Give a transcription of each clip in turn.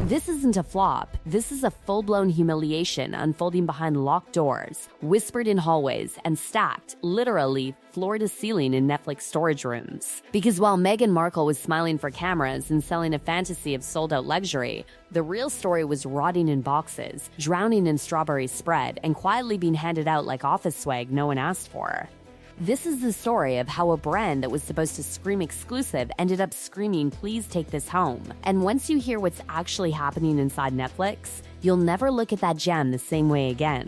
This isn't a flop. This is a full-blown humiliation unfolding behind locked doors, whispered in hallways, and stacked, literally, floor to ceiling in Netflix storage rooms. Because while Meghan Markle was smiling for cameras and selling a fantasy of sold-out luxury, the real story was rotting in boxes, drowning in strawberry spread, and quietly being handed out like office swag no one asked for. This is the story of how a brand that was supposed to scream exclusive ended up screaming, please take this home. And once you hear what's actually happening inside Netflix, you'll never look at that gem the same way again.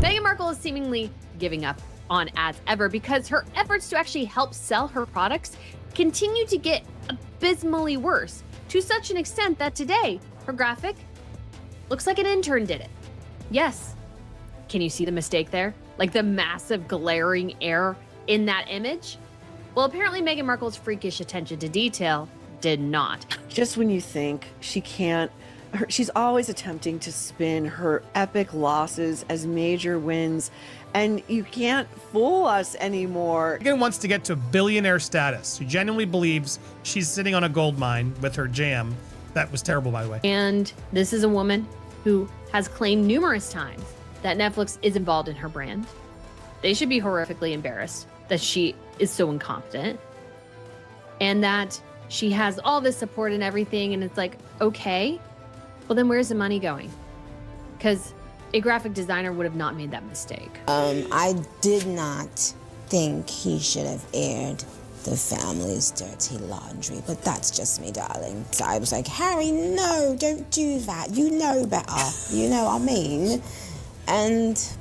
Meghan Markle is seemingly giving up on ads ever because her efforts to actually help sell her products continue to get abysmally worse, to such an extent that today, her graphic looks like an intern did it. Yes. Can you see the mistake there? Like the massive glaring error in that image? Well, apparently Meghan Markle's freakish attention to detail did not. Just when you think she's always attempting to spin her epic losses as major wins, and you can't fool us anymore. Meghan wants to get to billionaire status. She genuinely believes she's sitting on a gold mine with her jam. That was terrible, by the way. And this is a woman who has claimed numerous times that Netflix is involved in her brand. They should be horrifically embarrassed that she is so incompetent and that she has all this support and everything. And it's like, okay, well then where's the money going? Because a graphic designer would have not made that mistake. I did not think he should have aired the family's dirty laundry, but that's just me, darling. So I was like, Harry, no, don't do that. You know better. You know what I mean?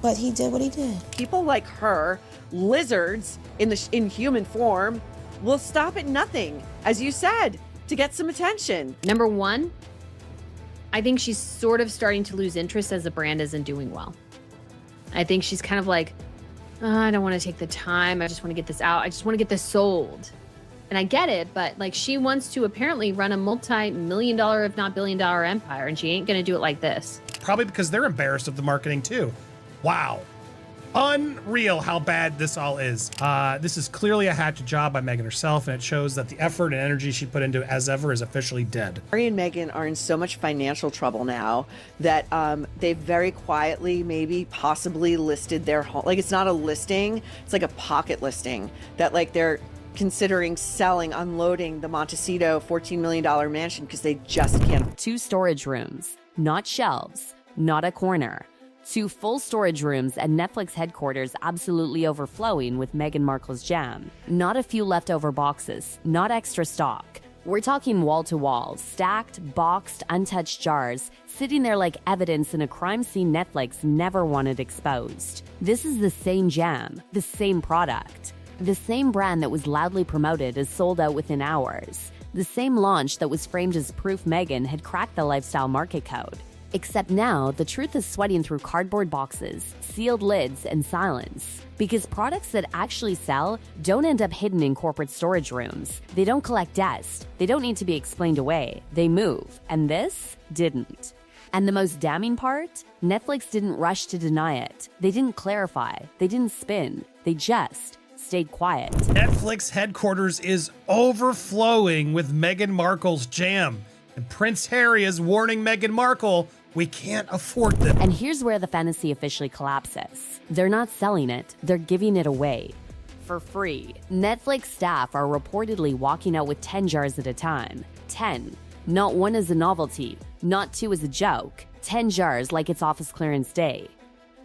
But he did what he did. People like her, lizards in human form, will stop at nothing, as you said, to get some attention. Number one, I think she's sort of starting to lose interest as the brand isn't doing well. I think she's kind of like, I don't want to take the time. I just want to get this out. I just want to get this sold. And I get it, but like she wants to apparently run a multi-million dollar, if not billion-dollar empire, and she ain't going to do it like this. Probably because they're embarrassed of the marketing too. Wow. Unreal how bad this all is. This is clearly a hatchet job by Meghan herself, and it shows that the effort and energy she put into it as ever is officially dead. Harry and Meghan are in so much financial trouble now that they very quietly, maybe possibly listed their home. Like, it's not a listing, it's like a pocket listing that like they're considering selling, unloading the Montecito $14 million mansion because they just can't. 2 storage rooms, not shelves, not a corner. 2 full storage rooms at Netflix headquarters absolutely overflowing with Meghan Markle's jam. Not a few leftover boxes, not extra stock. We're talking wall-to-wall, stacked, boxed, untouched jars, sitting there like evidence in a crime scene Netflix never wanted exposed. This is the same jam, the same product. The same brand that was loudly promoted as sold out within hours. The same launch that was framed as proof Meghan had cracked the lifestyle market code. Except now, the truth is sweating through cardboard boxes, sealed lids, and silence. Because products that actually sell don't end up hidden in corporate storage rooms. They don't collect dust. They don't need to be explained away. They move. And this didn't. And the most damning part? Netflix didn't rush to deny it. They didn't clarify. They didn't spin. They just stayed quiet. Netflix headquarters is overflowing with Meghan Markle's jam. And Prince Harry is warning Meghan Markle, we can't afford this. And here's where the fantasy officially collapses. They're not selling it, they're giving it away. For free. Netflix staff are reportedly walking out with 10 jars at a time. 10. Not 1 as a novelty, not 2 as a joke. 10 jars like it's office clearance day.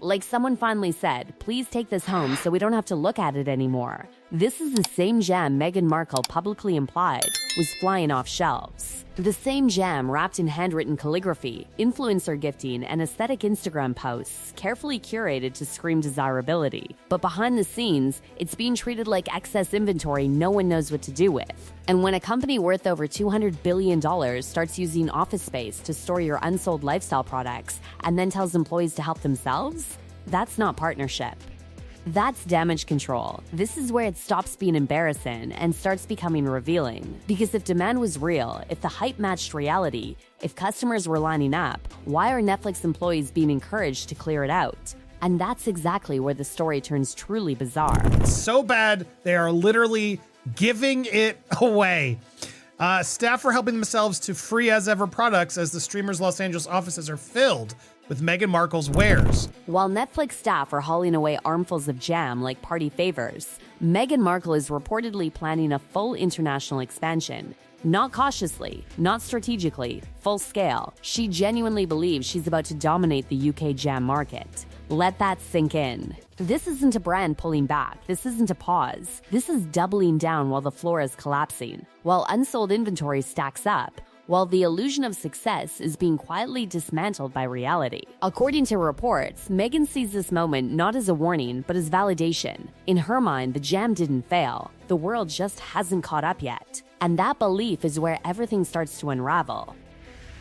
Like someone finally said, please take this home so we don't have to look at it anymore. This is the same jam Meghan Markle publicly implied was flying off shelves. The same jam wrapped in handwritten calligraphy, influencer gifting, and aesthetic Instagram posts, carefully curated to scream desirability. But behind the scenes, it's being treated like excess inventory no one knows what to do with. And when a company worth over $200 billion starts using office space to store your unsold lifestyle products and then tells employees to help themselves, that's not partnership. That's damage control. This is where it stops being embarrassing and starts becoming revealing. Because if demand was real, if the hype matched reality, if customers were lining up, why are Netflix employees being encouraged to clear it out? And that's exactly where the story turns truly bizarre. So bad, they are literally giving it away. Staff are helping themselves to free as ever products as the streamer's Los Angeles offices are filled with Meghan Markle's wares. While Netflix staff are hauling away armfuls of jam like party favors, Meghan Markle is reportedly planning a full international expansion. Not cautiously, not strategically, full scale. She genuinely believes she's about to dominate the UK jam market. Let that sink in. This isn't a brand pulling back. This isn't a pause. This is doubling down while the floor is collapsing, while unsold inventory stacks up, while the illusion of success is being quietly dismantled by reality. According to reports, Meghan sees this moment not as a warning, but as validation. In her mind, the jam didn't fail. The world just hasn't caught up yet. And that belief is where everything starts to unravel.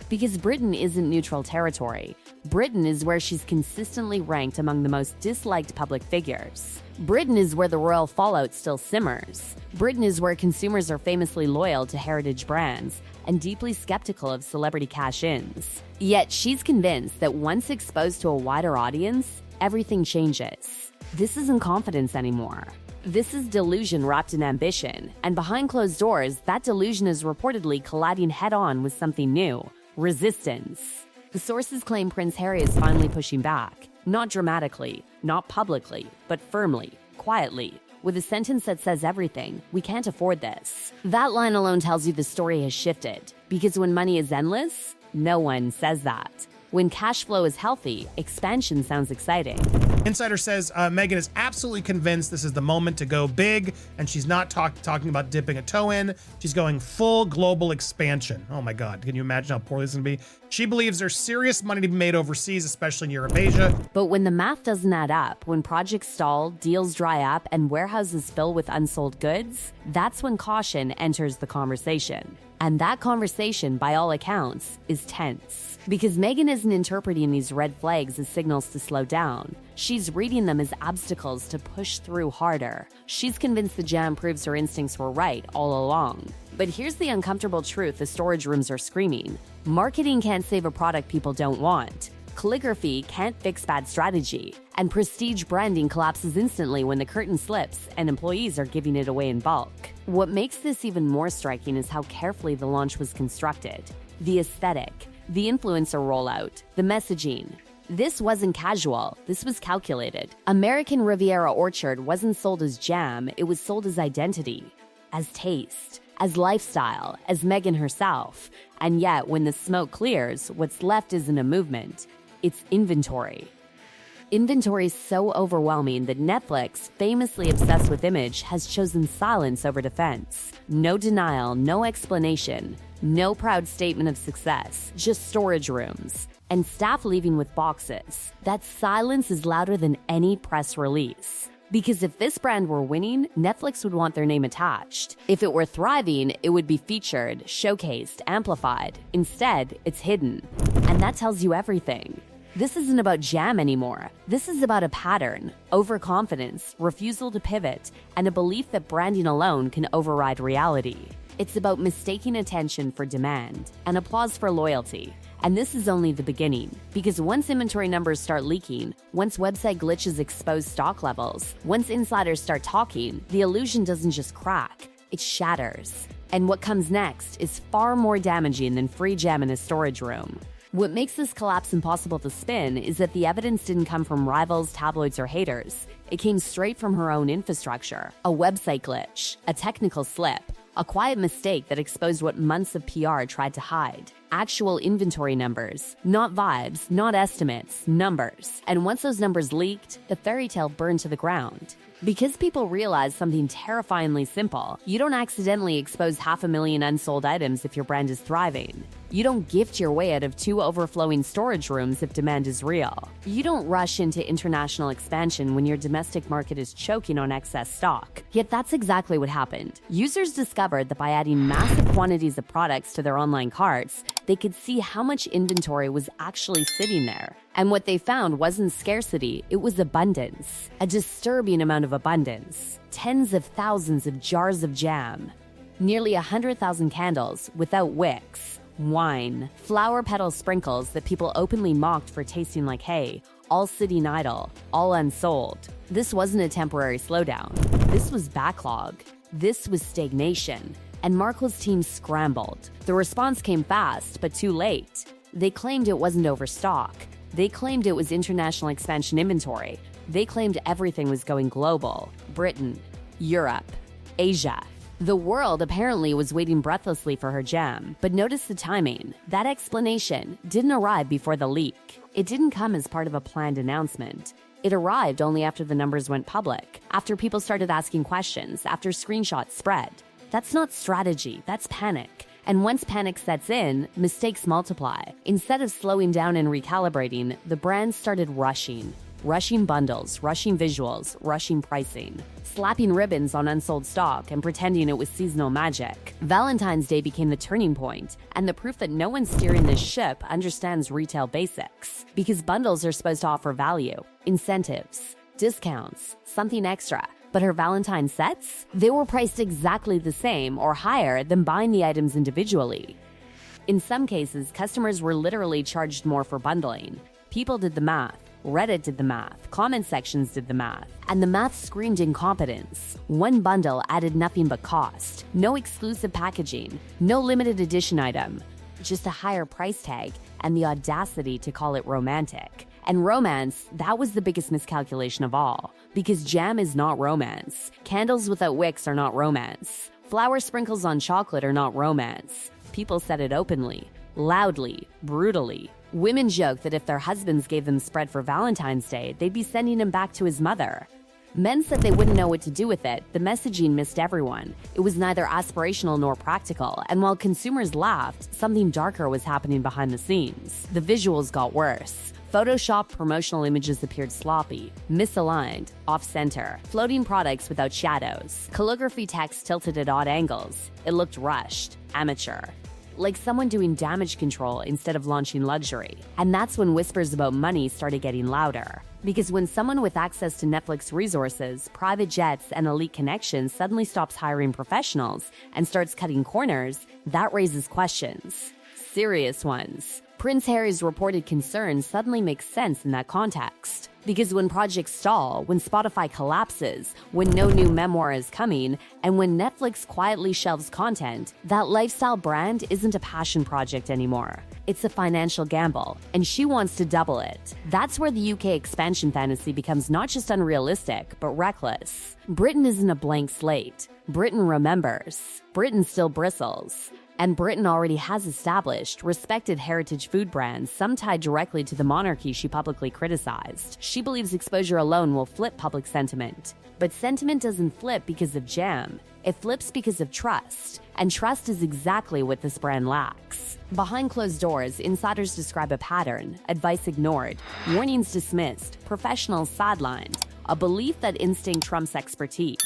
Because Britain isn't neutral territory. Britain is where she's consistently ranked among the most disliked public figures. Britain is where the royal fallout still simmers. Britain is where consumers are famously loyal to heritage brands and deeply skeptical of celebrity cash-ins. Yet she's convinced that once exposed to a wider audience, everything changes. This isn't confidence anymore. This is delusion wrapped in ambition, and behind closed doors, that delusion is reportedly colliding head-on with something new: resistance. The sources claim Prince Harry is finally pushing back, not dramatically, not publicly, but firmly, quietly, with a sentence that says everything: "We can't afford this." That line alone tells you the story has shifted, because when money is endless, no one says that. When cash flow is healthy, expansion sounds exciting. Insider says Meghan is absolutely convinced this is the moment to go big, and she's not talking about dipping a toe in. She's going full global expansion. Oh my God, can you imagine how poorly this is gonna be? She believes there's serious money to be made overseas, especially in Europe, Asia. But when the math doesn't add up, when projects stall, deals dry up, and warehouses fill with unsold goods, that's when caution enters the conversation. And that conversation, by all accounts, is tense. Because Meghan isn't interpreting these red flags as signals to slow down. She's reading them as obstacles to push through harder. She's convinced the jam proves her instincts were right all along. But here's the uncomfortable truth the storage rooms are screaming. Marketing can't save a product people don't want. Calligraphy can't fix bad strategy. And prestige branding collapses instantly when the curtain slips and employees are giving it away in bulk. What makes this even more striking is how carefully the launch was constructed. The aesthetic, the influencer rollout, the messaging. This wasn't casual, this was calculated. American Riviera Orchard wasn't sold as jam, it was sold as identity, as taste, as lifestyle, as Meghan herself. And yet, when the smoke clears, what's left isn't a movement, it's inventory. Inventory is so overwhelming that Netflix, famously obsessed with image, has chosen silence over defense. No denial, no explanation, no proud statement of success, just storage rooms, and staff leaving with boxes. That silence is louder than any press release. Because if this brand were winning, Netflix would want their name attached. If it were thriving, it would be featured, showcased, amplified. Instead, it's hidden. And that tells you everything. This isn't about jam anymore. This is about a pattern, overconfidence, refusal to pivot, and a belief that branding alone can override reality. It's about mistaking attention for demand and applause for loyalty. And this is only the beginning, because once inventory numbers start leaking, once website glitches expose stock levels, once insiders start talking, the illusion doesn't just crack, it shatters. And what comes next is far more damaging than free jam in a storage room. What makes this collapse impossible to spin is that the evidence didn't come from rivals, tabloids, or haters. It came straight from her own infrastructure. A website glitch, a technical slip, a quiet mistake that exposed what months of PR tried to hide. Actual inventory numbers, not vibes, not estimates, numbers. And once those numbers leaked, the fairy tale burned to the ground. Because people realize something terrifyingly simple, you don't accidentally expose 500,000 unsold items if your brand is thriving. You don't gift your way out of 2 overflowing storage rooms if demand is real. You don't rush into international expansion when your domestic market is choking on excess stock. Yet that's exactly what happened. Users discovered that by adding massive quantities of products to their online carts, they could see how much inventory was actually sitting there. And what they found wasn't scarcity, it was abundance. A disturbing amount of abundance. Tens of thousands of jars of jam. Nearly 100,000 candles without wicks. Wine. Flower petal sprinkles that people openly mocked for tasting like hay. All sitting idle. All unsold. This wasn't a temporary slowdown. This was backlog. This was stagnation. and Markle's team scrambled. The response came fast, but too late. They claimed it wasn't overstock. They claimed it was international expansion inventory. They claimed everything was going global. Britain, Europe, Asia. The world apparently was waiting breathlessly for her gem, but notice the timing. That explanation didn't arrive before the leak. It didn't come as part of a planned announcement. It arrived only after the numbers went public, after people started asking questions, after screenshots spread. That's not strategy, that's panic. And once panic sets in, mistakes multiply. Instead of slowing down and recalibrating, the brands started rushing. Rushing bundles, rushing visuals, rushing pricing, slapping ribbons on unsold stock and pretending it was seasonal magic. Valentine's Day became the turning point and the proof that no one steering this ship understands retail basics. Because bundles are supposed to offer value, incentives, discounts, something extra. But her Valentine sets? They were priced exactly the same or higher than buying the items individually. In some cases, customers were literally charged more for bundling. People did the math. Reddit did the math, comment sections did the math, and the math screamed incompetence. One bundle added nothing but cost, no exclusive packaging, no limited edition item, just a higher price tag and the audacity to call it romantic. And romance, that was the biggest miscalculation of all, because jam is not romance. Candles without wicks are not romance. Flour sprinkles on chocolate are not romance. People said it openly, loudly, brutally. Women joke that if their husbands gave them spread for Valentine's Day, they'd be sending him back to his mother. Men said they wouldn't know what to do with it. The messaging missed everyone. It was neither aspirational nor practical, and while consumers laughed, something darker was happening behind the scenes. The visuals got worse. Photoshopped promotional images appeared sloppy, misaligned, off-center, floating products without shadows, calligraphy text tilted at odd angles. It looked rushed, amateur. Like someone doing damage control instead of launching luxury. And that's when whispers about money started getting louder. Because when someone with access to Netflix resources, private jets, and elite connections suddenly stops hiring professionals and starts cutting corners, that raises questions. Serious ones. Prince Harry's reported concerns suddenly make sense in that context. Because when projects stall, when Spotify collapses, when no new memoir is coming, and when Netflix quietly shelves content, that lifestyle brand isn't a passion project anymore. It's a financial gamble, and she wants to double it. That's where the UK expansion fantasy becomes not just unrealistic, but reckless. Britain isn't a blank slate. Britain remembers. Britain still bristles. And Britain already has established, respected heritage food brands, some tied directly to the monarchy she publicly criticized. She believes exposure alone will flip public sentiment. But sentiment doesn't flip because of jam. It flips because of trust. And trust is exactly what this brand lacks. Behind closed doors, insiders describe a pattern, advice ignored, warnings dismissed, professionals sidelined, a belief that instinct trumps expertise.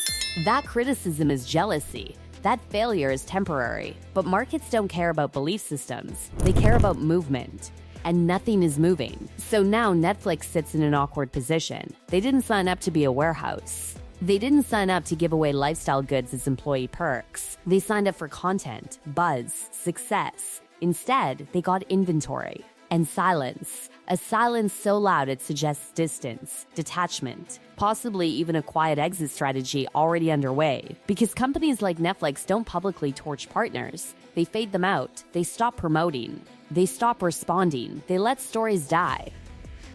That criticism is jealousy. That failure is temporary, but markets don't care about belief systems. They care about movement, and nothing is moving. So now Netflix sits in an awkward position. They didn't sign up to be a warehouse. They didn't sign up to give away lifestyle goods as employee perks. They signed up for content, buzz, success. Instead, they got inventory and silence. A silence so loud it suggests distance, detachment, possibly even a quiet exit strategy already underway. Because companies like Netflix don't publicly torch partners. They fade them out. They stop promoting. They stop responding. They let stories die.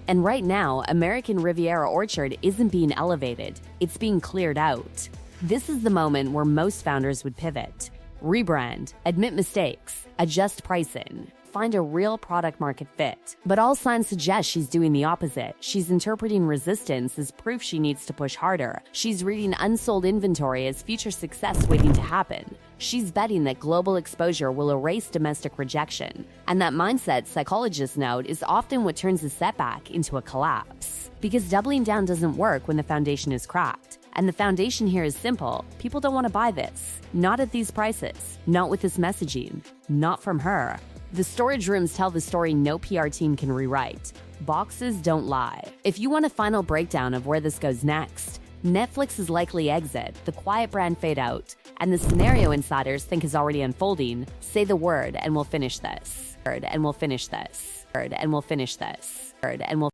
And right now, American Riviera Orchard isn't being elevated. It's being cleared out. This is the moment where most founders would pivot. Rebrand, admit mistakes, adjust pricing, find a real product market fit. But all signs suggest she's doing the opposite. She's interpreting resistance as proof she needs to push harder. She's reading unsold inventory as future success waiting to happen. She's betting that global exposure will erase domestic rejection. And that mindset, psychologists note, is often what turns a setback into a collapse. Because doubling down doesn't work when the foundation is cracked. And the foundation here is simple. People don't want to buy this. Not at these prices. Not with this messaging. Not from her. The storage rooms tell the story no PR team can rewrite. Boxes don't lie. If you want a final breakdown of where this goes next, Netflix's likely exit, the quiet brand fade out, and the scenario insiders think is already unfolding, say the word and we'll finish this. And we'll finish this. And we'll finish this. And we'll